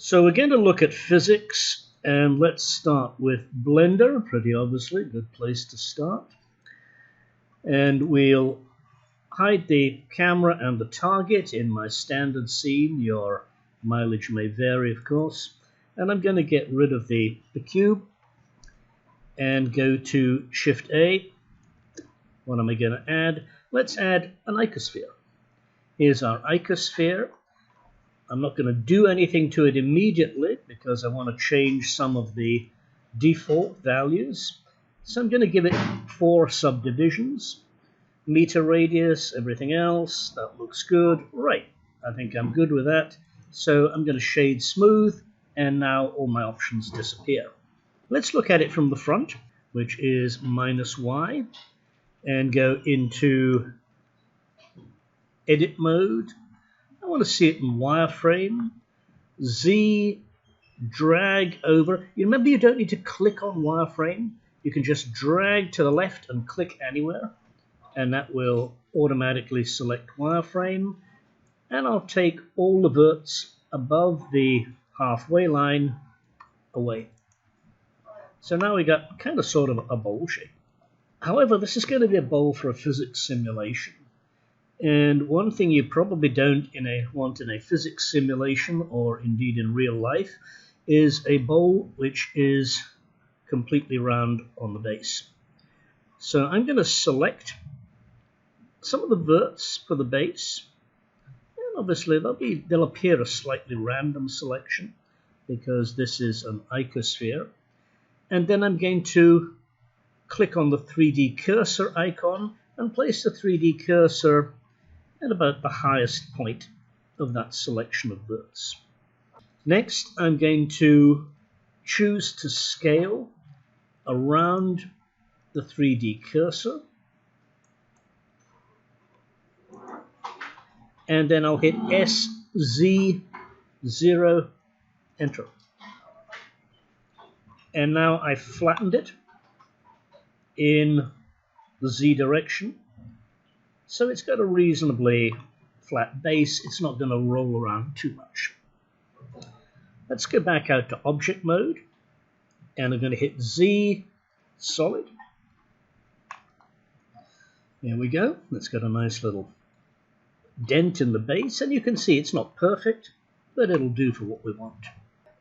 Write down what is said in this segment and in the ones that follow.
So we're going to look at physics, and let's start with Blender, pretty obviously, good place to start. And we'll hide the camera and the target in my standard scene. Your mileage may vary, of course. And I'm going to get rid of the cube and go to Shift A. What am I going to add? Let's add an icosphere. Here's our icosphere. I'm not going to do anything to it immediately because I want to change some of the default values. So I'm going to give it 4 subdivisions. Meter radius, everything else, that looks good. Right, I think I'm good with that. So I'm going to shade smooth, and now all my options disappear. Let's look at it from the front, which is -Y, and go into edit mode. I want to see it in wireframe. Z, drag over. You remember, you don't need to click on wireframe. You can just drag to the left and click anywhere, and that will automatically select wireframe. And I'll take all the verts above the halfway line away. So now we got kind of sort of a bowl shape. However, this is going to be a bowl for a physics simulation. And one thing you probably don't want in a physics simulation, or indeed in real life, is a bowl which is completely round on the base. So I'm going to select some of the verts for the base. And obviously they'll appear a slightly random selection because this is an icosphere. And then I'm going to click on the 3D cursor icon and place the 3D cursor at about the highest point of that selection of verts. Next, I'm going to choose to scale around the 3D cursor, and then I'll hit SZ0, enter. And now I've flattened it in the Z direction. So it's got a reasonably flat base. It's not going to roll around too much. Let's go back out to object mode, and I'm going to hit Z solid. There we go. It's got a nice little dent in the base, and you can see it's not perfect, but it'll do for what we want.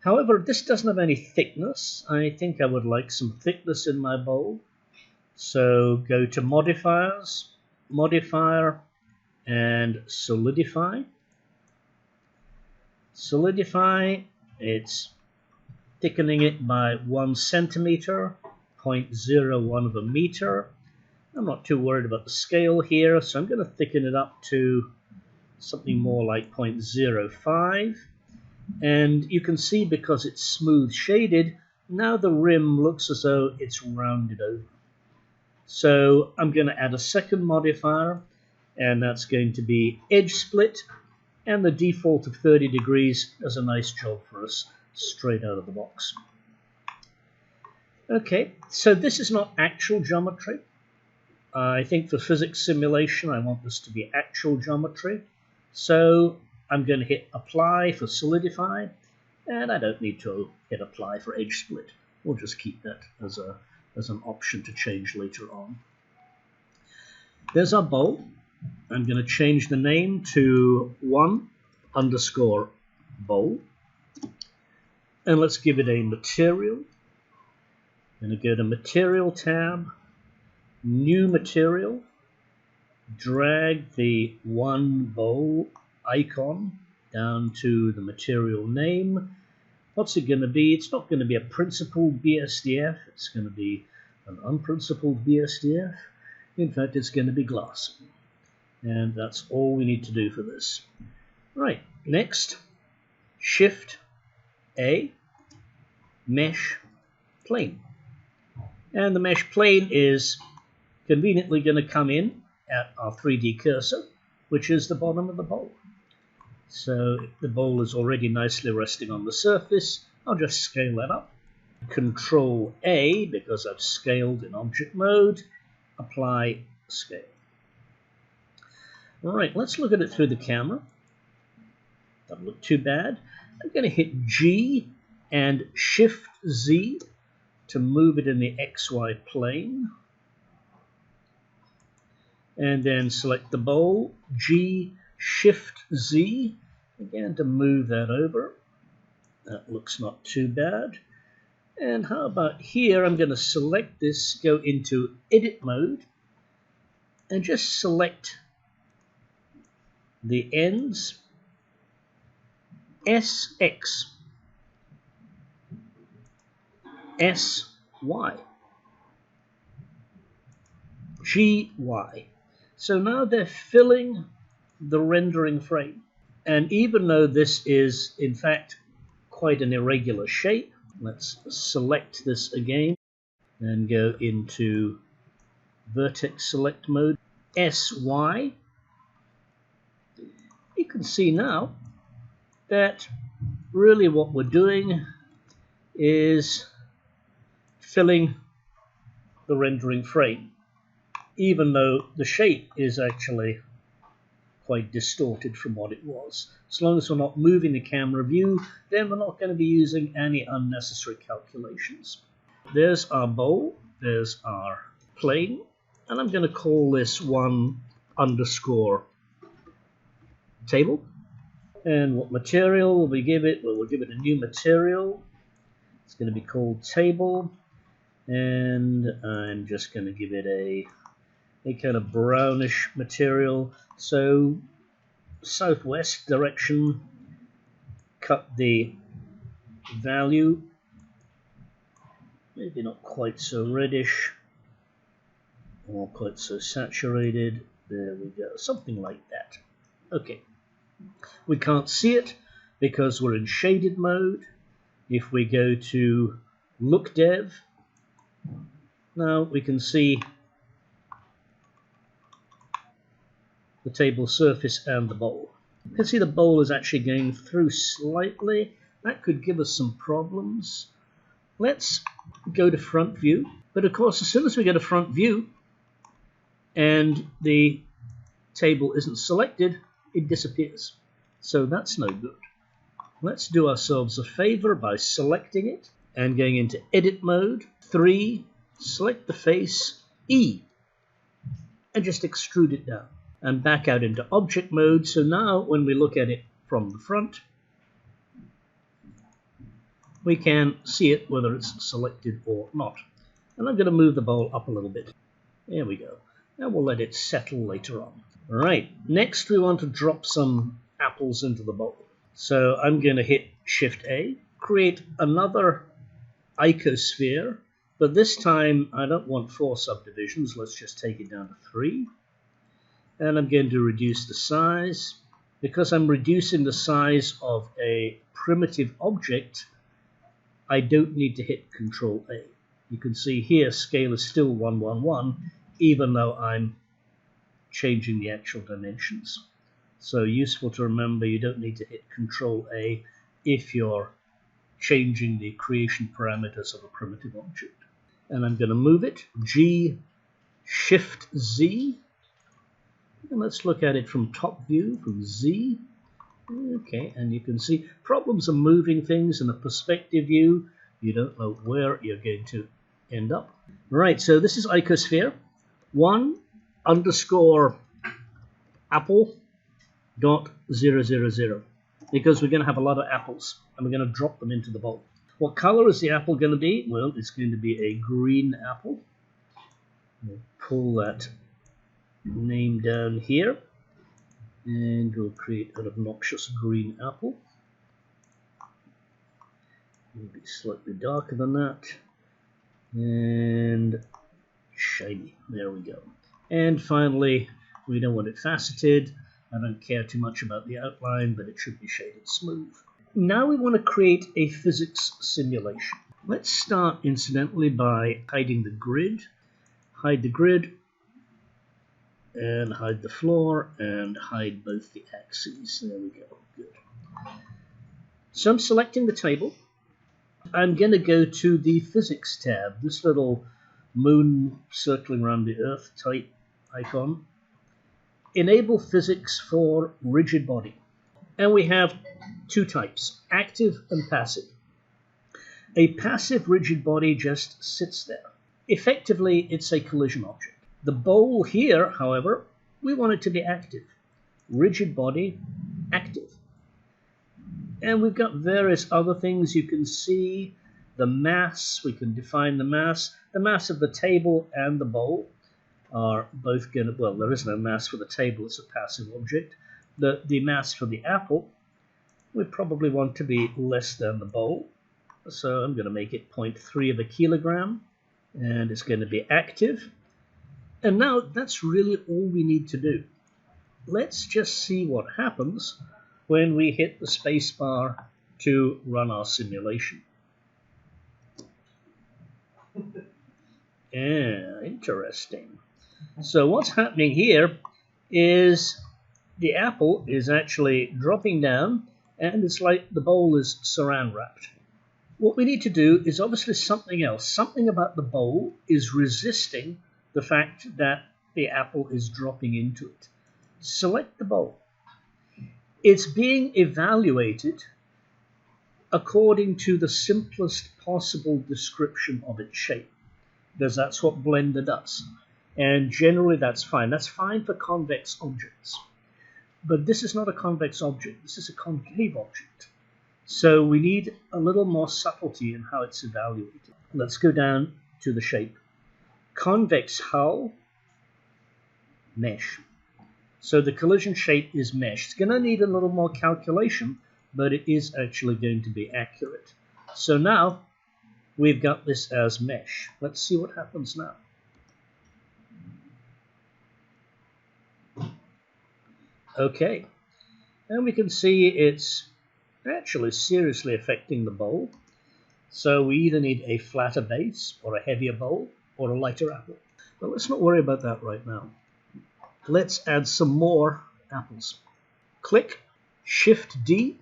However, this doesn't have any thickness. I think I would like some thickness in my bowl. So go to modifiers, modifier, and solidify. Solidify, it's thickening it by 1 centimeter, 0.01 of a meter. I'm not too worried about the scale here, so I'm going to thicken it up to something more like 0.05. And you can see, because it's smooth shaded, now the rim looks as though it's rounded over. So I'm going to add a second modifier, and that's going to be edge split, and the default of 30 degrees does a nice job for us straight out of the box. Okay, so this is not actual geometry. I think for physics simulation I want this to be actual geometry. So I'm going to hit apply for solidify, and I don't need to hit apply for edge split. We'll just keep that as an option to change later on. There's our bowl. I'm going to change the name to 1_bowl. And let's give it a material. I'm going to go to Material tab, New Material, drag the 1_bowl icon down to the material name. What's it going to be? It's not going to be a principled BSDF. It's going to be an unprincipled BSDF. In fact, it's going to be glass. And that's all we need to do for this. Right, next, Shift A, Mesh Plane. And the mesh plane is conveniently going to come in at our 3D cursor, which is the bottom of the bowl. So the bowl is already nicely resting on the surface. I'll just scale that up. Control A, because I've scaled in object mode. Apply scale. All right, let's look at it through the camera. Doesn't look too bad. I'm going to hit G and Shift Z to move it in the XY plane. And then select the bowl, G, Shift Z, again to move that over. That looks not too bad. And how about here, I'm going to select this, go into edit mode, and just select the ends, SX, SY, GY. So now they're filling the rendering frame. And even though this is, in fact, quite an irregular shape, let's select this again and go into vertex select mode, SY. You can see now that really what we're doing is filling the rendering frame, even though the shape is actually quite distorted from what it was. As long as we're not moving the camera view, then we're not going to be using any unnecessary calculations. There's our bowl, there's our plane, and I'm going to call this one underscore table. And what material will we give it? Well, we'll give it a new material. It's going to be called table, and I'm just going to give it a kind of brownish material. So southwest direction, cut the value, maybe not quite so reddish or quite so saturated. There we go, something like that. Okay, we can't see it because we're in shaded mode. If we go to look dev, now we can see the table surface and the bowl. You can see the bowl is actually going through slightly. That could give us some problems. Let's go to front view. But of course, as soon as we go to front view and the table isn't selected, it disappears. So that's no good. Let's do ourselves a favor by selecting it and going into edit mode, 3, select the face, E, and just extrude it down. And back out into object mode. So now when we look at it from the front, we can see it whether it's selected or not. And I'm going to move the bowl up a little bit. There we go. Now we'll let it settle later on. All right, next we want to drop some apples into the bowl. So I'm going to hit Shift A, create another icosphere, but this time I don't want 4 subdivisions. Let's just take it down to 3. And I'm going to reduce the size. Because I'm reducing the size of a primitive object, I don't need to hit Control A. You can see here scale is still 111, even though I'm changing the actual dimensions. So useful to remember, you don't need to hit Control A if you're changing the creation parameters of a primitive object. And I'm going to move it, G, Shift Z. And let's look at it from top view, from Z. Okay, and you can see problems of moving things in a perspective view. You don't know where you're going to end up. Right, so this is icosphere. 1 underscore apple dot 000, because we're going to have a lot of apples and we're going to drop them into the bowl. What color is the apple going to be? Well, it's going to be a green apple. We'll pull that name down here and we'll create an obnoxious green apple, maybe slightly darker than that, and shiny. There we go. And finally, we don't want it faceted. I don't care too much about the outline, but it should be shaded smooth. Now we want to create a physics simulation. Let's start incidentally by hiding the grid. Hide the grid and hide the floor and hide both the axes. There we go. Good. So I'm selecting the table. I'm going to go to the physics tab, this little moon circling around the earth type icon. Enable physics for rigid body. And we have two types, active and passive. A passive rigid body just sits there. Effectively, it's a collision object. The bowl here, however, we want it to be active. Rigid body, active. And we've got various other things you can see. The mass, we can define the mass. The mass of the table and the bowl are both going to, well, there is no mass for the table, it's a passive object. The mass for the apple, we probably want to be less than the bowl. So I'm going to make it 0.3 of a kilogram, and it's going to be active. And now that's really all we need to do. Let's just see what happens when we hit the space bar to run our simulation. Yeah, interesting. So what's happening here is the apple is actually dropping down, and it's like the bowl is saran wrapped. What we need to do is obviously something else. Something about the bowl is resisting the fact that the apple is dropping into it. Select the bowl. It's being evaluated according to the simplest possible description of its shape, because that's what Blender does. And generally that's fine. That's fine for convex objects. But this is not a convex object. This is a concave object. So we need a little more subtlety in how it's evaluated. Let's go down to the shape. Convex hull, mesh. So the collision shape is mesh. It's going to need a little more calculation, but it is actually going to be accurate. So now we've got this as mesh. Let's see what happens now. Okay, and we can see it's actually seriously affecting the bowl. So we either need a flatter base or a heavier bowl or a lighter apple. But let's not worry about that right now. Let's add some more apples. Click, Shift D,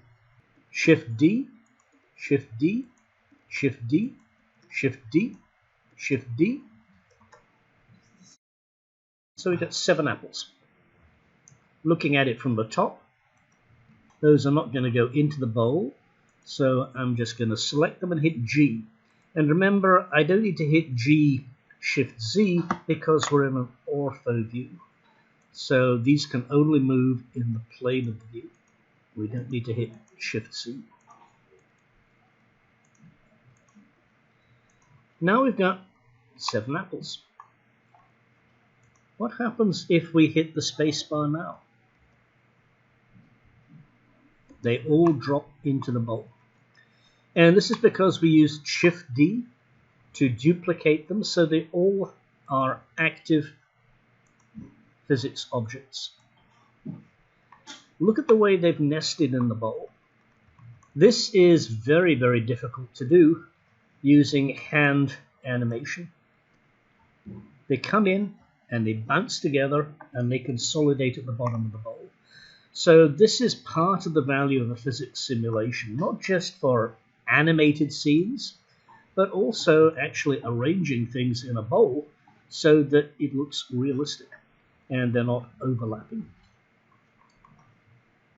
Shift D, Shift D, Shift D, Shift D, Shift D. So we've got 7 apples. Looking at it from the top, those are not going to go into the bowl, so I'm just going to select them and hit G. And remember, I don't need to hit G, Shift Z, because we're in an ortho view. So these can only move in the plane of the view. We don't need to hit Shift Z. Now we've got 7 apples. What happens if we hit the spacebar now? They all drop into the bowl. And this is because we used Shift D to duplicate them, so they all are active physics objects. Look at the way they've nested in the bowl. This is very, very difficult to do using hand animation. They come in and they bounce together and they consolidate at the bottom of the bowl. So this is part of the value of a physics simulation, not just for animated scenes, but also actually arranging things in a bowl so that it looks realistic and they're not overlapping.